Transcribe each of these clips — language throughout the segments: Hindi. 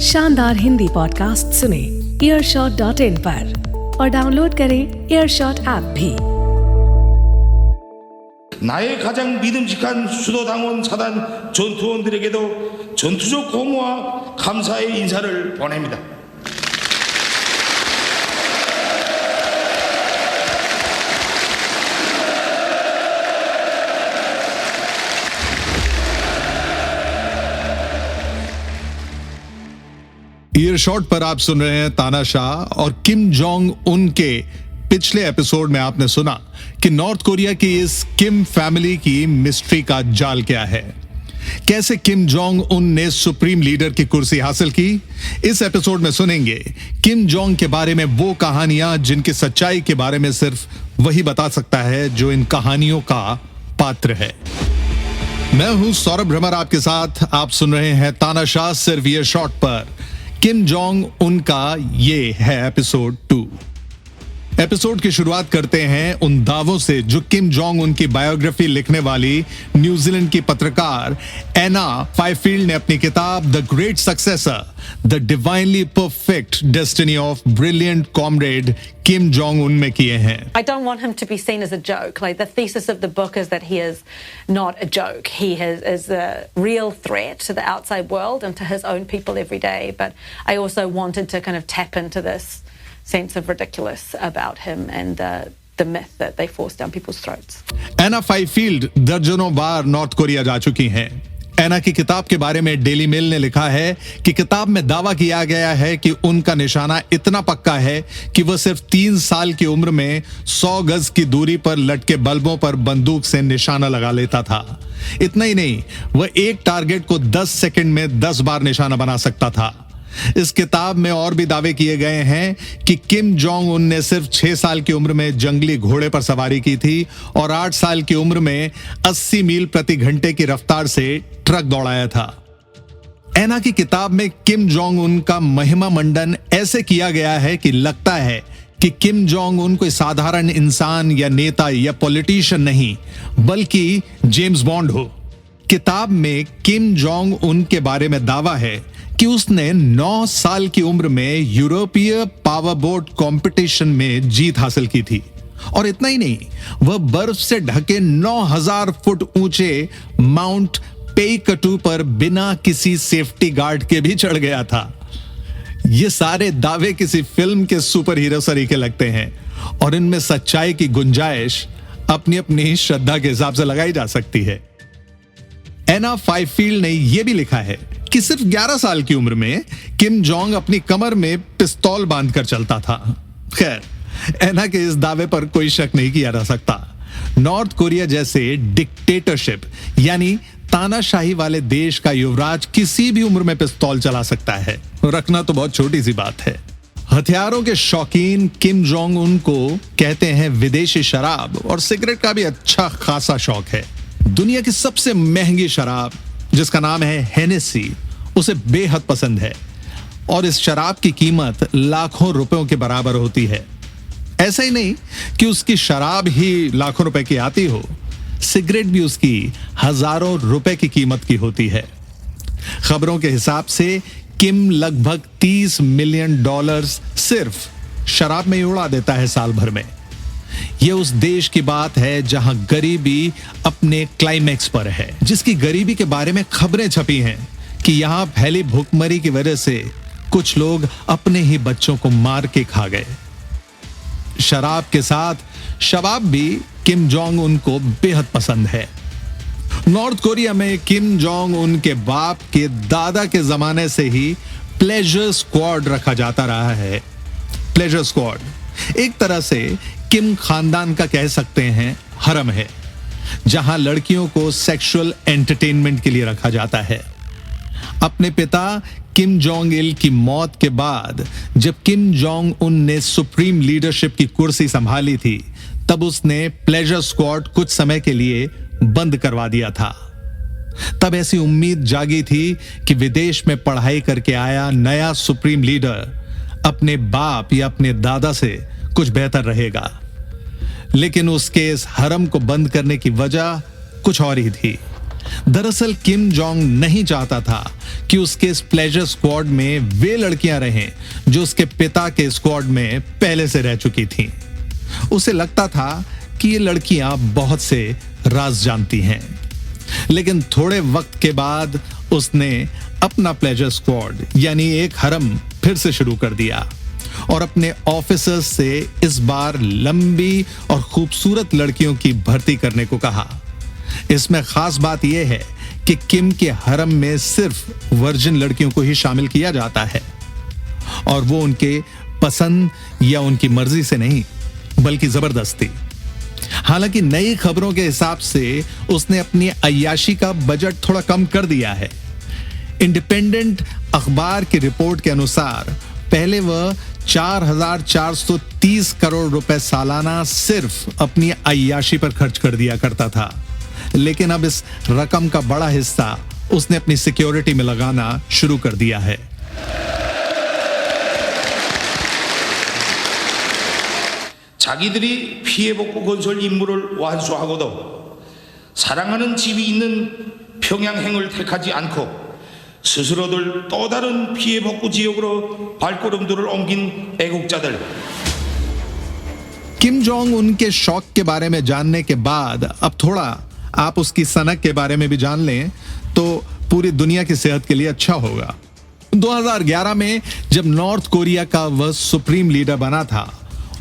शानदार हिंदी पॉडकास्ट सुने earshot.in पर और डाउनलोड करें earshot ऐप भी। 나의 가장 믿음직한 수도당원 사단 전투원들에게도 전투적 고마와 감사의 인사를 보냅니다. ईयरशॉट पर आप सुन रहे हैं तानाशाह और किम जोंग उन के पिछले एपिसोड में आपने सुना कि नॉर्थ कोरिया की इस किम फैमिली की मिस्ट्री का जाल क्या है, कैसे किम जोंग उन ने सुप्रीम लीडर की कुर्सी हासिल की। इस एपिसोड में सुनेंगे किम जोंग के बारे में वो कहानियां जिनकी सच्चाई के बारे में सिर्फ वही बता सकता है जो इन कहानियों का पात्र है। मैं हूं सौरभ भ्रमर आपके साथ। आप सुन रहे हैं तानाशाह सिर्फ ईयरशॉट पर। किम जोंग उनका ये है एपिसोड 2। एपिसोड की शुरुआत करते हैं उन दावों से जो किम जोंग उनकी बायोग्राफी लिखने वाली न्यूजीलैंड की पत्रकार एना फाइफील्ड ने अपनी किताब the great successor the divinely perfect destiny of brilliant comrade Kim Jong Un में किए हैं। I don't want him to be seen as a joke. Like, the thesis of the book is that he is not a joke. He is a real threat to the outside world and to his own people every day. But I also wanted to kind of tap into this sense of ridiculous about him and the myth that they force down people's throats. एना फाइफील्ड दर्जनों बार नॉर्थ कोरिया जा चुकी हैं। एना की किताब के बारे में डेली मेल ने लिखा है कि किताब में दावा किया गया है कि उनका निशाना इतना पक्का है कि वह सिर्फ 3 साल की उम्र में 100 गज की दूरी पर लटके बल्बों पर बंदूक से निशाना लगा लेता था। इतना ही नहीं, वह एक टारगेट को 10 सेकंड में 10 बार निशाना बना सकता था। इस किताब में और भी दावे किए गए हैं कि किम जोंग उन ने सिर्फ 6 साल की उम्र में जंगली घोड़े पर सवारी की थी और 8 साल की उम्र में 80 मील प्रति घंटे की रफ्तार से ट्रक दौड़ाया था। एना की किताब में किम जोंग उन का महिमा मंडन ऐसे किया गया है कि लगता है कि किम जोंग उन कोई साधारण इंसान या नेता या पॉलिटिशियन नहीं, बल्कि जेम्स बॉन्ड हो। किताब में किम जोंग उन के बारे में दावा है कि उसने 9 साल की उम्र में यूरोपीय पावर बोट कंपटीशन में जीत हासिल की थी। और इतना ही नहीं, वह बर्फ से ढके 9000 फुट ऊंचे माउंट पेईकटू पर बिना किसी सेफ्टी गार्ड के भी चढ़ गया था। ये सारे दावे किसी फिल्म के सुपर हीरो सरीके लगते हैं और इनमें सच्चाई की गुंजाइश अपनी अपनी श्रद्धा के हिसाब से लगाई जा सकती है। एना फाइफील्ड ने यह भी लिखा है कि सिर्फ 11 साल की उम्र में किम जोंग अपनी कमर में पिस्तौल बांधकर चलता था। खैर, एना के इस दावे पर कोई शक नहीं किया जा सकता। नॉर्थ कोरिया जैसे डिक्टेटरशिप यानी तानाशाही वाले देश का युवराज किसी भी उम्र में पिस्तौल चला सकता है। रखना तो बहुत छोटी सी बात है। हथियारों के शौकीन किम जोंग उन को कहते हैं विदेशी शराब और सिगरेट का भी अच्छा खासा शौक है। दुनिया की सबसे महंगी शराब जिसका नाम है हेनेसी उसे बेहद पसंद है और इस शराब की कीमत लाखों रुपयों के बराबर होती है। ऐसा ही नहीं कि उसकी शराब ही लाखों रुपए की आती हो, सिगरेट भी उसकी हजारों रुपए की कीमत की होती है। खबरों के हिसाब से किम लगभग $30 मिलियन सिर्फ शराब में ही उड़ा देता है साल भर में। यह उस देश की बात है जहां गरीबी अपने क्लाइमैक्स पर है, जिसकी गरीबी के बारे में खबरें छपी हैं कि यहां फैली भूखमरी की वजह से कुछ लोग अपने ही बच्चों को मार के खा गए। शराब के साथ शबाब भी किम जोंग उन को बेहद पसंद है। नॉर्थ कोरिया में किम जोंग उन के बाप के दादा के जमाने से ही प्लेजर स्क्वाड रखा जाता रहा है। प्लेजर स्क्वाड एक तरह से किम खानदान का कह सकते हैं हरम है, जहां लड़कियों को सेक्सुअल एंटरटेनमेंट के लिए रखा जाता है। अपने पिता किम जोंग इल की मौत के बाद जब किम जोंग उन ने सुप्रीम लीडरशिप की कुर्सी संभाली थी, तब उसने प्लेजर स्क्वाड कुछ समय के लिए बंद करवा दिया था। तब ऐसी उम्मीद जागी थी कि विदेश में पढ़ाई करके आया नया सुप्रीम लीडर अपने बाप या अपने दादा से कुछ बेहतर रहेगा। लेकिन उसके इस हरम को बंद करने की वजह कुछ और ही थी। दरअसल किम जोंग नहीं चाहता था कि उसके इस प्लेजर स्क्वाड में वे लड़कियां रहें जो उसके पिता के स्क्वाड में पहले से रह चुकी थीं। उसे लगता था कि ये लड़कियां बहुत से राज जानती हैं। लेकिन थोड़े वक्त के बाद उसने अपना प्लेजर स्क्वाड यानी एक हरम फिर से शुरू कर दिया और अपने ऑफिसर्स से इस बार लंबी और खूबसूरत लड़कियों की भर्ती करने को कहा। इसमें खास बात यह है कि किम के हरम में सिर्फ वर्जिन लड़कियों को ही शामिल किया जाता है और वो उनके पसंद या उनकी मर्जी से नहीं बल्कि जबरदस्ती। हालांकि नई खबरों के हिसाब से उसने अपनी अय्याशी का बजट थोड़ा कम कर दिया है। इंडिपेंडेंट अखबार की रिपोर्ट के अनुसार पहले वह 4,430 करोड़ रुपए सालाना सिर्फ अपनी अय्याशी पर खर्च कर दिया करता था, लेकिन अब इस रकम का बड़ा हिस्सा उसने अपनी सिक्योरिटी में लगाना शुरू कर दिया है। 자기들이 피해복구 건설 임무를 완수하고도 사랑하는 집이 있는 평양행을 택하지 않고 스스로들 또 다른 피해복구 지역으로 발걸음들을 옮긴 애국자들। किम जोंग उनके शौक के बारे में जानने के बाद अब थोड़ा आप उसकी सनक के बारे में भी जान लें तो पूरी दुनिया की सेहत के लिए अच्छा होगा। 2011 में जब नॉर्थ कोरिया का वह सुप्रीम लीडर बना था,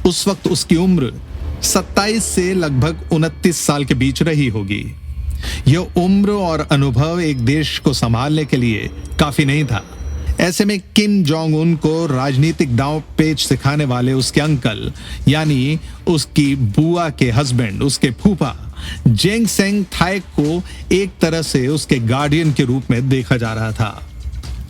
उस वक्त उसकी उम्र 27 से लगभग 29 साल के बीच रही होगी। यह उम्र और अनुभव एक देश को संभालने के लिए काफी नहीं था। ऐसे में किम जोंग उन को राजनीतिक दांव पेच सिखाने वाले उसके अंकल यानी उसकी बुआ के हस्बैंड, उसके फूफा जेंग सेंग थाइक को एक तरह से उसके गार्डियन के रूप में देखा जा रहा था।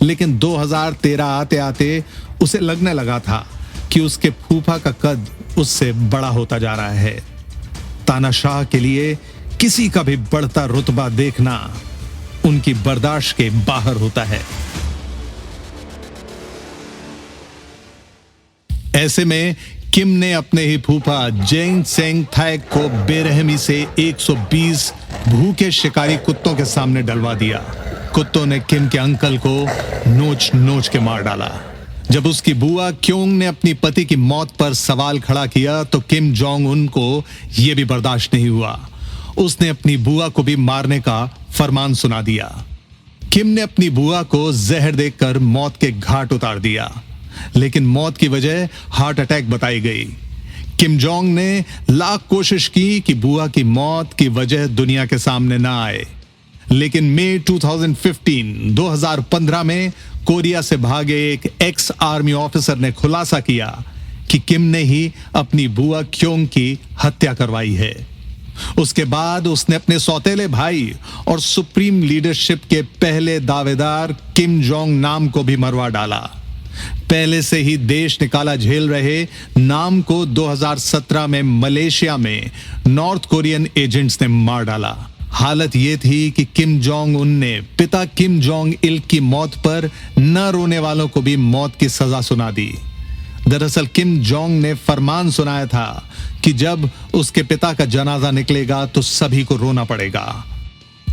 लेकिन 2013 आते आते उसे लगने लगा था कि उसके फूफा का कद उससे बड़ा होता जा रहा है। तानाशाह के लिए किसी का भी बढ़ता रुतबा देखना उनकी बर्दाश्त के बाहर होता है। ऐसे में किम ने अपने ही फूफा जेंग सेंग थाइक को बेरहमी से 120 भूखे शिकारी कुत्तों के सामने डलवा दिया। कुत्तों ने किम के अंकल को नोच नोच के मार डाला। जब उसकी बुआ क्योंग ने अपनी पति की मौत पर सवाल खड़ा किया तो किम जोंग उन को यह भी बर्दाश्त नहीं हुआ। उसने अपनी बुआ को भी मारने का फरमान सुना दिया। किम ने अपनी बुआ को जहर देकर मौत के घाट उतार दिया, लेकिन मौत की वजह हार्ट अटैक बताई गई। किम जोंग ने लाख कोशिश की कि बुआ की मौत की वजह दुनिया के सामने ना आए, लेकिन मई 2015 में कोरिया से भागे एक एक्स आर्मी ऑफिसर ने खुलासा किया कि किम ने ही अपनी बुआ क्योंग की हत्या करवाई है। उसके बाद उसने अपने सौतेले भाई और सुप्रीम लीडरशिप के पहले दावेदार किम जोंग नाम को भी मरवा डाला। पहले से ही देश निकाला झेल रहे नाम को 2017 में मलेशिया में नॉर्थ कोरियन एजेंट्स ने मार डाला। हालत यह थी कि किम जोंग उन ने पिता किम जोंग इल की मौत पर न रोने वालों को भी मौत की सजा सुना दी। दरअसल किम जोंग ने फरमान सुनाया था कि जब उसके पिता का जनाजा निकलेगा तो सभी को रोना पड़ेगा।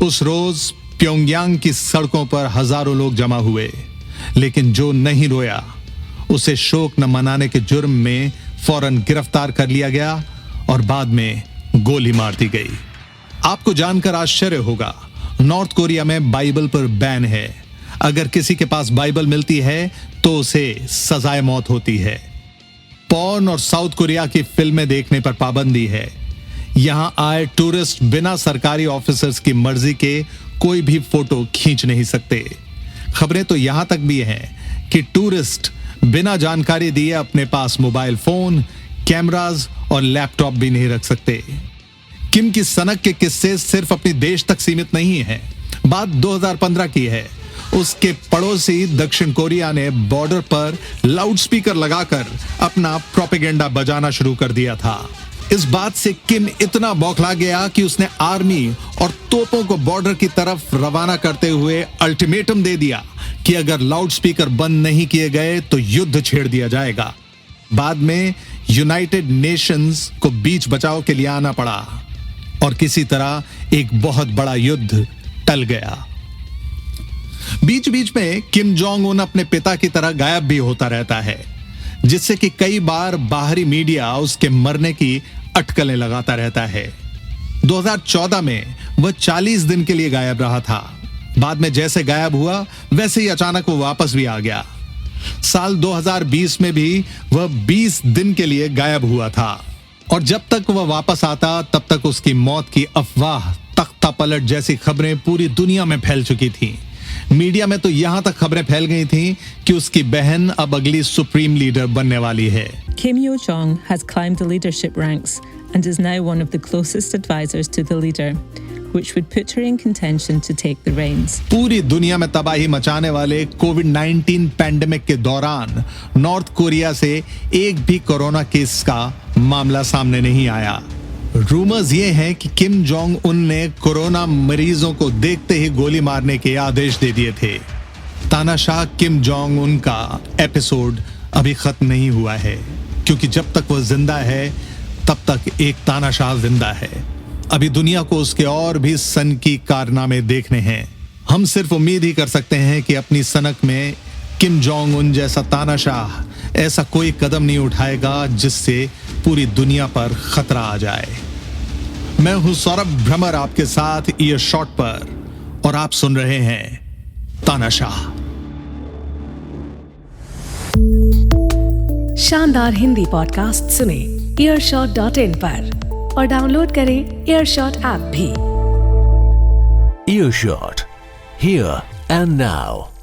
उस रोज प्योंगयांग की सड़कों पर हजारों लोग जमा हुए, लेकिन जो नहीं रोया उसे शोक न मनाने के जुर्म में फौरन गिरफ्तार कर लिया गया और बाद में गोली मार दी गई। आपको जानकर आश्चर्य होगा, नॉर्थ कोरिया में बाइबल पर बैन है। अगर किसी के पास बाइबल मिलती है तो उसे सजाए मौत होती है। पॉर्न और साउथ कोरिया की फिल्में देखने पर पाबंदी है। यहां आए टूरिस्ट बिना सरकारी ऑफिसर्स की मर्जी के कोई भी फोटो खींच नहीं सकते। खबरें तो यहां तक भी हैं कि टूरिस्ट बिना जानकारी दिए अपने पास मोबाइल फोन, कैमरास और लैपटॉप भी नहीं रख सकते। किम की सनक के किस्से सिर्फ अपने देश तक सीमित नहीं है। बात 2015 की है। उसके पड़ोसी दक्षिण कोरिया ने बॉर्डर पर लाउडस्पीकर लगाकर अपना प्रोपेगेंडा बजाना शुरू कर दिया था। इस बात से किम इतना बौखला गया कि उसने आर्मी और तोपों को बॉर्डर की तरफ रवाना करते हुए अल्टीमेटम दे दिया कि अगर लाउडस्पीकर बंद नहीं किए गए तो युद्ध छेड़ दिया जाएगा। बाद में यूनाइटेड नेशंस को बीच बचाव के लिए आना पड़ा और किसी तरह एक बहुत बड़ा युद्ध टल गया। बीच बीच में किम जोंग उन अपने पिता की तरह गायब भी होता रहता है, जिससे कि कई बार बाहरी मीडिया उसके मरने की अटकलें लगाता रहता है। 2014 में वह 40 दिन के लिए गायब रहा था। बाद में जैसे गायब हुआ वैसे ही अचानक वो वापस भी आ गया। साल 2020 में भी वह 20 दिन के लिए गायब हुआ था और जब तक वह वापस आता तब तक उसकी मौत की अफवाह, तख्ता पलट जैसी खबरें पूरी दुनिया में फैल चुकी थी। मीडिया में तो यहां तक खबरें फैल गई थीं कि उसकी बहन अब अगली सुप्रीम लीडर बनने वाली है। Kim Yo-jong has climbed the leadership ranks and is now one of the closest advisors to the leader, which would put her in contention to take the reins. पूरी दुनिया में तबाही मचाने वाले कोविड-19 पैंडेमिक के दौरान नॉर्थ कोरिया से एक भी कोरोना केस का मामला सामने नहीं आया। रूमर्स ये हैं कि किम जोंग उन ने कोरोना मरीजों को देखते ही गोली मारने के आदेश दे दिए थे। तानाशाह किम जोंग उन का एपिसोड अभी खत्म नहीं हुआ है, क्योंकि जब तक वह जिंदा है तब तक एक तानाशाह जिंदा है। अभी दुनिया को उसके और भी सन की कारनामे देखने हैं। हम सिर्फ उम्मीद ही कर सकते हैं कि अपनी सनक में किम जोंग उन जैसा तानाशाह ऐसा कोई कदम नहीं उठाएगा जिससे पूरी दुनिया पर खतरा आ जाए। मैं हूं सौरभ भ्रमर आपके साथ ईयर शॉट पर और आप सुन रहे हैं तानाशाह। शानदार हिंदी पॉडकास्ट सुने earshot.in पर और डाउनलोड करें एयरशॉट ऐप भी। Earshot, here and now.